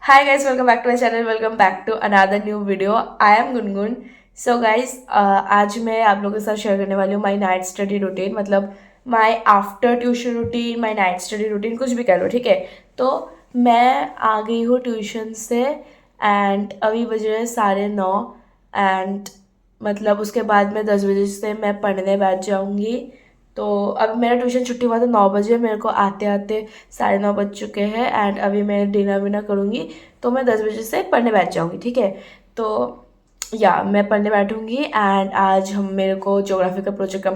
Hi guys, welcome back to my channel. Welcome back to another new video. I am Gungun. So guys, आज मैं आप लोगों के साथ शेयर करने वाली हूँ माई नाइट स्टडी रूटीन, मतलब my after tuition routine, my night study routine, कुछ भी कह लो, ठीक है। तो मैं आ गई हूँ ट्यूशन से एंड अभी बज रहे हैं 9:30 एंड मतलब उसके बाद में 10 बजे से मैं पढ़ने बैठ जाऊँगी। तो अब मेरा ट्यूशन छुट्टी हुआ था 9 बजे, मेरे को आते आते 9:30 बज चुके हैं एंड अभी मैं डिनर विनर करूँगी तो मैं 10 बजे से पढ़ने बैठ जाऊँगी, ठीक है। तो या मैं पढ़ने बैठूँगी एंड आज हम मेरे को ज्योग्राफी का प्रोजेक्ट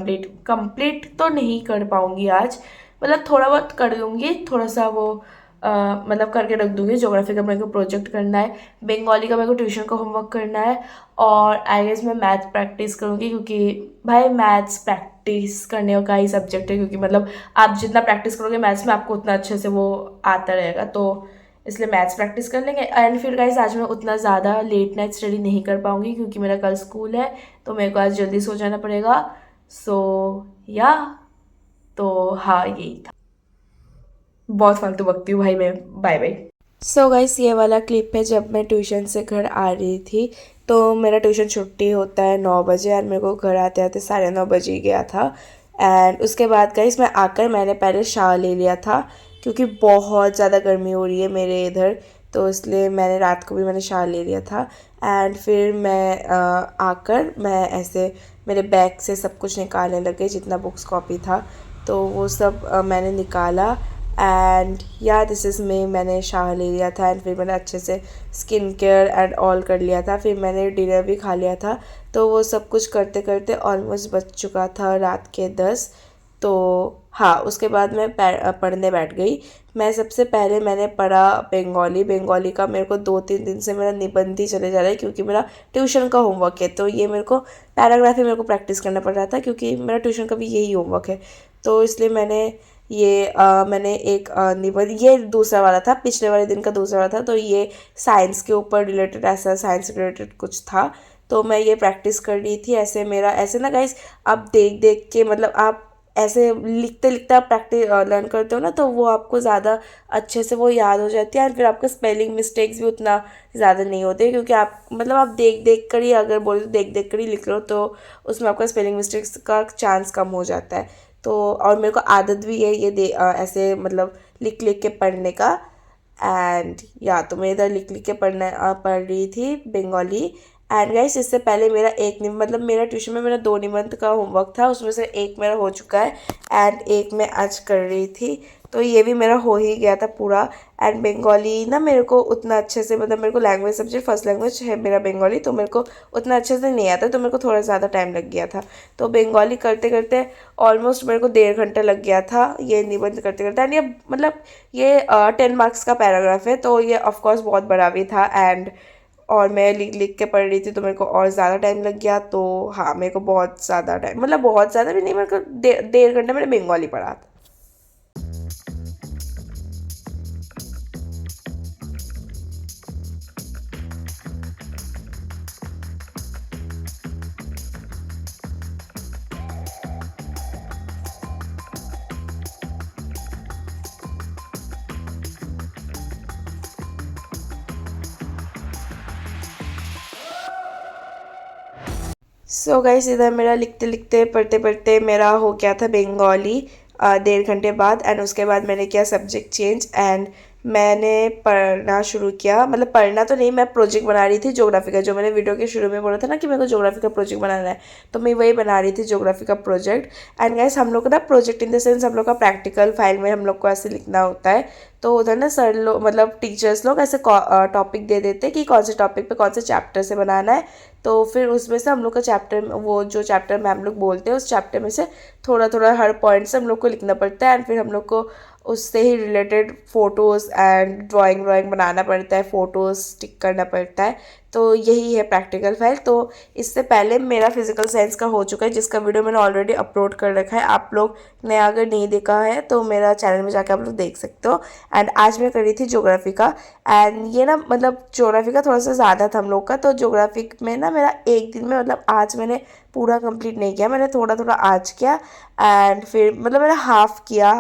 कंप्लीट तो नहीं कर पाऊँगी आज, मतलब थोड़ा बहुत कर दूँगी, थोड़ा सा वो मतलब करके रख दूँगी। ज्योग्राफी का मेरे को प्रोजेक्ट करना है, बंगाली का मेरे को ट्यूशन का होमवर्क करना है और आई गेस मैं मैथ प्रैक्टिस करूँगी क्योंकि भाई मैथ्स प्रैक्टिस करने का ही सब्जेक्ट है, क्योंकि मतलब आप जितना प्रैक्टिस करोगे मैथ्स में आपको उतना अच्छे से वो आता रहेगा, तो इसलिए मैथ्स प्रैक्टिस कर लेंगे। एंड फिर गाइस आज मैं उतना ज़्यादा लेट नाइट स्टडी नहीं कर पाऊँगी क्योंकि मेरा कल स्कूल है, तो मेरे को आज जल्दी सो जाना पड़ेगा। सो या तो हाँ, यही था। बहुत फालतू बकती हूँ भाई मैं। Bye bye. सो गाइस, ये वाला क्लिप है जब मैं ट्यूशन से घर आ रही थी। तो मेरा ट्यूशन छुट्टी होता है 9 बजे और मेरे को घर आते आते 9:30 बज ही गया था। एंड उसके बाद गाइस मैं आकर मैंने पहले शावर ले लिया था क्योंकि बहुत ज़्यादा गर्मी हो रही है मेरे इधर, तो इसलिए मैंने रात को भी मैंने शावर ले लिया था। एंड फिर मैं आकर मैं ऐसे मेरे बैग से सब कुछ निकालने लगे, जितना बुक्स कॉपी था तो वो सब मैंने निकाला। एंड या दिस इज़ मी, मैंने शावर ले लिया था एंड फिर मैंने अच्छे से स्किन केयर एंड ऑल कर लिया था, फिर मैंने डिनर भी खा लिया था। तो वो सब कुछ करते करते ऑलमोस्ट बज चुका था रात के 10। तो हाँ, उसके बाद मैं पढ़ने बैठ गई। मैं सबसे पहले मैंने पढ़ा बंगाली का। मेरे को 2-3 दिन से मेरा निबंध ही चले जा रहा है क्योंकि मेरा ट्यूशन का होमवर्क है, तो ये मेरे को पैराग्राफ ही मेरे को प्रैक्टिस करना पड़ रहा था क्योंकि मेरा ट्यूशन का भी यही होमवर्क है। तो इसलिए मैंने एक निबंध, ये दूसरा वाला था, पिछले वाले दिन का दूसरा वाला था, तो ये साइंस के ऊपर रिलेटेड, ऐसा साइंस रिलेटेड कुछ था। तो मैं ये प्रैक्टिस कर रही थी। ऐसे मेरा ऐसे ना गाइस, आप देख देख के, मतलब आप ऐसे लिखते लिखते आप प्रैक्टिस लर्न करते हो ना, तो वो आपको ज़्यादा अच्छे से वो याद हो जाती है और फिर आपका स्पेलिंग मिस्टेक्स भी उतना ज़्यादा नहीं होते क्योंकि आप मतलब आप देख देख कर ही, अगर बोले तो देख देख कर ही लिख लो तो उसमें आपका स्पेलिंग मिस्टेक्स का चांस कम हो जाता है। तो और मेरे को आदत भी है ये ऐसे मतलब लिख लिख के पढ़ने का। एंड या तो मैं इधर लिख लिख के पढ़ रही थी बंगाली। एंड गाइस, इससे पहले मेरा मतलब मेरा ट्यूशन में मेरा 2 निबंध का होमवर्क था, उसमें से एक मेरा हो चुका है एंड एक मैं आज कर रही थी, तो ये भी मेरा हो ही गया था पूरा। एंड बंगाली ना मेरे को उतना अच्छे से, मतलब मेरे को लैंग्वेज सब्जेक्ट फर्स्ट लैंग्वेज है मेरा बंगाली, तो मेरे को उतना अच्छे से नहीं आता, तो मेरे को थोड़ा ज़्यादा टाइम लग गया था। तो बंगाली करते करते ऑलमोस्ट मेरे को 1.5 घंटा लग गया था ये निबंध करते करते। एंड ये मतलब ये 10 मार्क्स का पैराग्राफ है, तो ये ऑफकोर्स बहुत बड़ा भी था। एंड और मैं लिख लिख के पढ़ रही थी तो मेरे को और ज़्यादा टाइम लग गया। तो हाँ, मेरे को बहुत ज़्यादा टाइम, मतलब बहुत ज़्यादा भी नहीं, मेरे को 1.5 घंटा मैंने बंगाली पढ़ा था। सो गाइस, इधर मेरा लिखते लिखते पढ़ते पढ़ते मेरा हो गया था बंगाली 1.5 घंटे बाद। एंड उसके बाद मैंने किया सब्जेक्ट चेंज एंड मैंने पढ़ना शुरू किया, मतलब पढ़ना तो नहीं, मैं प्रोजेक्ट बना रही थी ज्योग्राफी का, जो मैंने वीडियो के शुरू में बोला था ना कि मेरे को ज्योग्राफी का प्रोजेक्ट बनाना है, तो मैं वही बना रही थी ज्योग्राफी का प्रोजेक्ट। एंड गाइस, हम लोग का ना प्रोजेक्ट इन द सेंस हम लोग का प्रैक्टिकल फाइल में हम लोग को ऐसे लिखना होता है। तो उधर ना सर लोग, मतलब टीचर्स लोग ऐसे टॉपिक दे देते कि कौन से टॉपिक पे कौन से चैप्टर से बनाना है। तो फिर उसमें से हम लोग का चैप्टर, वो जो चैप्टर मैम लोग बोलते हैं उस चैप्टर में से थोड़ा थोड़ा हर पॉइंट से हम लोग को लिखना पड़ता है। एंड फिर हम लोग को उससे ही रिलेटेड फ़ोटोज़ एंड ड्राइंग बनाना पड़ता है, फ़ोटोज़ स्टिक करना पड़ता है। तो यही है प्रैक्टिकल फाइल। तो इससे पहले मेरा फिजिकल साइंस का हो चुका है, जिसका वीडियो मैंने ऑलरेडी अपलोड कर रखा है। आप लोग ने अगर नहीं देखा है तो मेरा चैनल में जाकर आप लोग देख सकते हो। एंड आज मैं कर रही थी ज्योग्राफी का, एंड ये ना मतलब ज्योग्राफी का थोड़ा सा ज़्यादा था हम लोग का। तो ज्योग्राफी में ना मेरा एक दिन में मतलब आज मैंने पूरा कंप्लीट नहीं किया, मैंने थोड़ा थोड़ा आज किया। एंड फिर मतलब मैंने हाफ किया,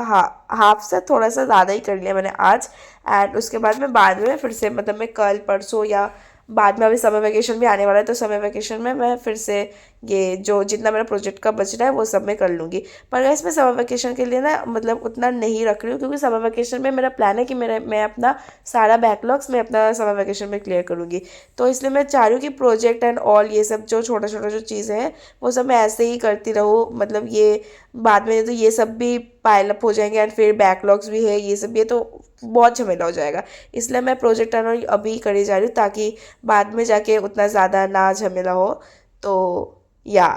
हाफ से थोड़ा सा ज़्यादा ही कर लिया मैंने आज। एंड उसके बाद में बाद में फिर से मतलब मैं कल परसों या बाद में, अभी समर वैकेशन भी आने वाला है तो समर वैकेशन में मैं फिर से ये जो जितना मेरा प्रोजेक्ट का बच रहा है वो सब मैं कर लूँगी। पर गाइस मैं समर वैकेशन के लिए ना मतलब उतना नहीं रख रही हूँ, क्योंकि समर वैकेशन में मेरा प्लान है कि मैं अपना सारा बैकलॉग्स मैं अपना समर वैकेशन में क्लियर करूँगी। तो इसलिए मैं चाह रही हूँ कि प्रोजेक्ट एंड ऑल ये सब जो छोटा छोटा जो चीज़ें हैं वो सब मैं ऐसे ही करती रहूँ। मतलब ये बाद में तो ये सब भी पाइल अप हो जाएंगे, एंड फिर बैकलॉग्स भी है, ये सब भी है, तो बहुत झमेला हो जाएगा। इसलिए मैं प्रोजेक्ट एंड अभी करी जा रही हूँ, ताकि बाद में जाके उतना ज़्यादा ना झमेला हो। तो या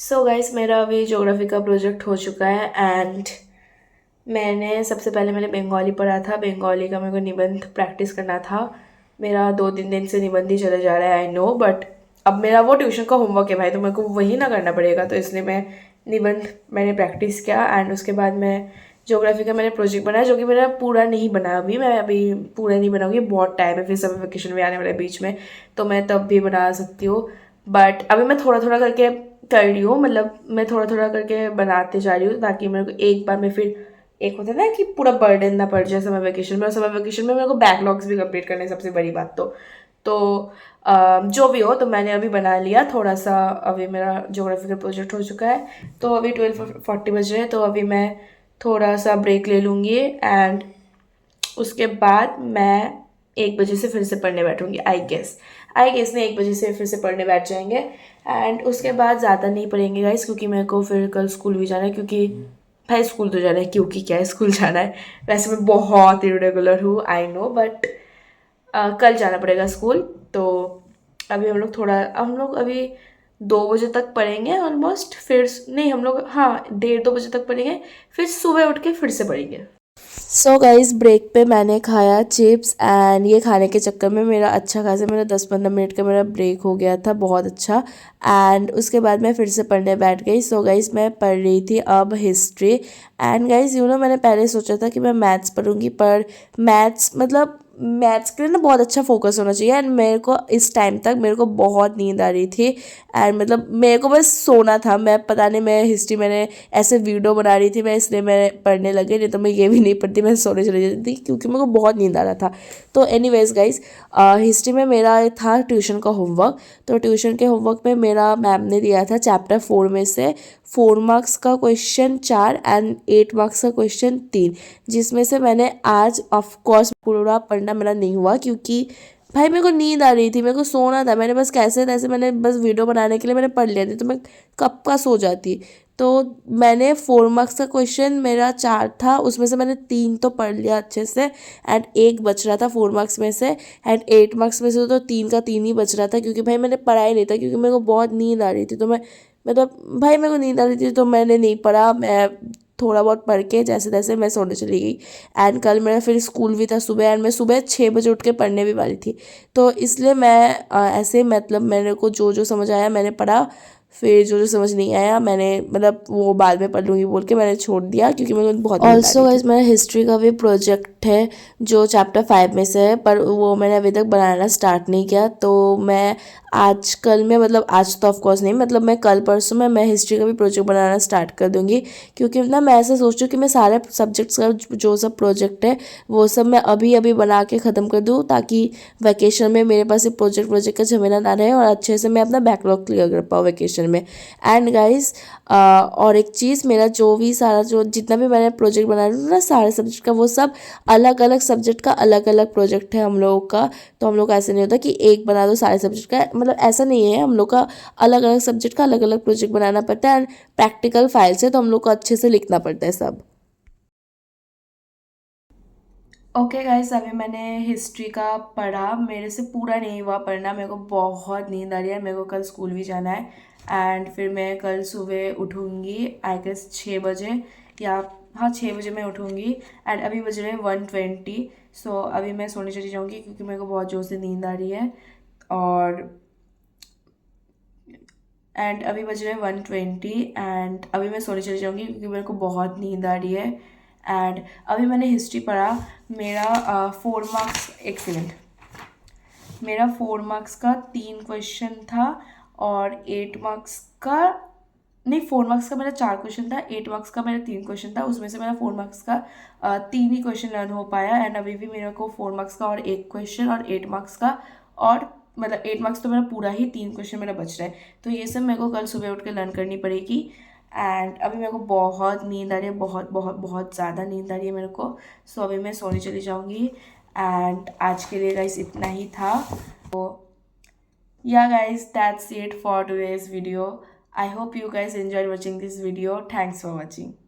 सो गाइस मेरा अभी ज्योग्राफी का प्रोजेक्ट हो चुका है। एंड सबसे पहले मैंने बंगाली पढ़ा था। बंगाली का मेरे को निबंध प्रैक्टिस करना था। मेरा 2-3 दिन से निबंध ही चला जा रहा है, आई नो, बट अब मेरा वो ट्यूशन का होमवर्क है भाई, तो मेरे को वही ना करना पड़ेगा। तो इसलिए मैंने प्रैक्टिस किया। एंड उसके बाद मैं ज्योग्राफी का मैंने प्रोजेक्ट बनाया, जो कि मेरा पूरा नहीं बना अभी। मैं अभी पूरा नहीं बनाऊँगी, बहुत टाइम है, फिर समर वेकेशन भी आने वाला है बीच में, तो मैं तब भी बना सकती हूँ। बट अभी मैं थोड़ा थोड़ा करके कर रही हूँ, मतलब मैं थोड़ा थोड़ा करके बनाते जा रही हूँ, ताकि मेरे को एक बार में फिर एक होता है ना कि पूरा बर्डन ना पड़ जाए समर वेकेशन में। और समर वेकेशन में मेरे को बैकलॉग्स भी कंप्लीट करने, सबसे बड़ी बात तो जो भी हो, तो मैंने अभी बना लिया थोड़ा सा। अभी मेरा ज्योग्राफी का प्रोजेक्ट हो चुका है, तो अभी 12:40 बज रहे हैं, तो अभी मैं थोड़ा सा ब्रेक ले लूँगी। एंड उसके बाद मैं 1 बजे से फिर से पढ़ने बैठूँगी, आई गेस ने 1 बजे से फिर से पढ़ने बैठ जाएंगे। एंड उसके बाद ज़्यादा नहीं पढ़ेंगे गाइस, क्योंकि मेरे को फिर कल स्कूल भी जाना है। क्योंकि भाई स्कूल तो जाना है, क्योंकि क्या है, स्कूल जाना है। वैसे मैं बहुत इरेगुलर हूँ, आई नो, बट कल जाना पड़ेगा स्कूल। तो अभी हम लोग अभी 2 बजे तक पढ़ेंगे ऑलमोस्ट। फिर नहीं, हम लोग हाँ 1:30-2 बजे तक पढ़ेंगे, फिर सुबह उठ के फिर से पढ़ेंगे। सो गाइस ब्रेक पे मैंने खाया चिप्स, एंड ये खाने के चक्कर में मेरा अच्छा खासा मेरा 10-15 मिनट का मेरा ब्रेक हो गया था, बहुत अच्छा। एंड उसके बाद मैं फिर से पढ़ने बैठ गई। सो गाइस मैं पढ़ रही थी अब हिस्ट्री। एंड गाइस मैंने पहले सोचा था कि मैं मैथ्स पढ़ूंगी, पर मैथ्स के लिए ना बहुत अच्छा फोकस होना चाहिए। एंड मेरे को इस टाइम तक मेरे को बहुत नींद आ रही थी, एंड मतलब मेरे को बस सोना था। मैं पता नहीं, मैं हिस्ट्री मैंने ऐसे वीडियो बना रही थी मैं, इसलिए मैं पढ़ने लगी, नहीं तो मैं ये भी नहीं पढ़ती, मैं सोने चली जाती थी, क्योंकि मेरे को बहुत नींद आ रहा था। तो एनीवेज गाइस हिस्ट्री में मेरा था ट्यूशन का होमवर्क। तो ट्यूशन के होमवर्क में मेरा मैम ने दिया था चैप्टर 4 में से 4 मार्क्स का क्वेश्चन 4 एंड 8 मार्क्स का क्वेश्चन 3, जिसमें से मैंने आज ऑफकोर्स पूरा पढ़ना मेरा नहीं हुआ, क्योंकि भाई मेरे को नींद आ रही थी, मेरे को सोना था। मैंने बस कैसे तैसे मैंने बस वीडियो बनाने के लिए मैंने पढ़ लिया थी, तो मैं कब का सो जाती। तो मैंने 4 मार्क्स का क्वेश्चन मेरा 4 था, उसमें से मैंने 3 तो पढ़ लिया अच्छे से, एंड एक बच रहा था 4 मार्क्स में से। एंड 8 मार्क्स में से तो 3 का 3 ही बच रहा था, क्योंकि भाई मैंने पढ़ा ही नहीं था, क्योंकि मेरे को बहुत नींद आ रही थी। तो मैं मतलब भाई मेरे को नींद आ रही थी, तो मैंने नहीं पढ़ा। मैं थोड़ा बहुत पढ़ के जैसे तैसे मैं सोने चली गई। एंड कल मेरा फिर स्कूल भी था सुबह, एंड मैं सुबह 6 बजे उठ के पढ़ने भी वाली थी। तो इसलिए मैं ऐसे मतलब मेरे को जो जो समझ आया मैंने पढ़ा, फिर जो जो समझ नहीं आया मैंने मतलब वो बाद में पढ़ लूँगी बोल के मैंने छोड़ दिया, क्योंकि मेरे को बहुत ऑल्सो गाइस मेरा हिस्ट्री का भी प्रोजेक्ट है जो चैप्टर 5 में से है, पर वो मैंने अभी तक बनाना स्टार्ट नहीं किया। तो मैं आजकल में मतलब आज तो ऑफकोर्स नहीं, मतलब मैं कल परसों में मैं हिस्ट्री का भी प्रोजेक्ट बनाना स्टार्ट कर दूँगी, क्योंकि ना मैं ऐसा सोच रही हूँ कि मैं सारे सब्जेक्ट्स का जो सब प्रोजेक्ट है वो सब मैं अभी अभी बना के ख़त्म कर दूँ, ताकि वैकेशन में मेरे पास ये प्रोजेक्ट का झमेला ना रहे, और अच्छे से मैं अपना बैकलॉग क्लियर कर पाऊँ वैकेशन सेशन में। एंड गाइस और एक चीज़, मेरा जो भी सारा जो जितना भी मैंने प्रोजेक्ट बनाया ना सारे सब्जेक्ट का, वो सब अलग अलग सब्जेक्ट का अलग अलग प्रोजेक्ट है हम लोगों का। तो हम लोग का ऐसा नहीं होता कि एक बना दो सारे सब्जेक्ट का, मतलब ऐसा नहीं है, हम लोग का अलग अलग सब्जेक्ट का अलग अलग प्रोजेक्ट बनाना पड़ता है। एंड प्रैक्टिकल फाइल्स है तो हम लोग को अच्छे से लिखना पड़ता है सब। ओके गाइस, अभी मैंने हिस्ट्री का पढ़ा, मेरे से पूरा नहीं हुआ पढ़ना, मेरे को बहुत नींद आ रही है, मेरे को कल स्कूल भी जाना है। एंड फिर मैं कल सुबह उठूँगी आई गेस 6 बजे, या हाँ 6 बजे मैं उठूँगी। एंड अभी बज रहे हैं 1:20, सो अभी मैं सोने चली जाऊँगी क्योंकि मेरे को बहुत ज़ोर से नींद आ रही है। और एंड अभी बज रहे हैं 1:20 एंड अभी मैं सोने चली जाऊँगी क्योंकि मेरे को बहुत नींद आ रही है। एंड अभी मैंने हिस्ट्री पढ़ा, मेरा 4 मार्क्स, एक सेकेंड, मेरा 4 मार्क्स का 3 क्वेश्चन था और 8 मार्क्स का, नहीं 4 मार्क्स का मेरा 4 क्वेश्चन था, 8 मार्क्स का मेरा 3 क्वेश्चन था, उसमें से मेरा 4 मार्क्स का 3 ही क्वेश्चन लर्न हो पाया। एंड अभी भी मेरे को 4 मार्क्स का और एक क्वेश्चन और 8 मार्क्स का, और मतलब 8 मार्क्स तो मेरा पूरा ही, 3 क्वेश्चन मेरा बच रहा है। तो ये सब मेरे को कल सुबह उठ के लर्न करनी पड़ेगी। एंड अभी मेरे को बहुत नींद आ रही है, बहुत बहुत बहुत ज़्यादा नींद आ रही है मेरे को। सो अभी मैं सोने चली जाऊँगी। एंड आज के लिए गाइस इतना ही था। तो yeah guys, that's it for today's video. I hope you guys enjoyed watching this video. Thanks for watching.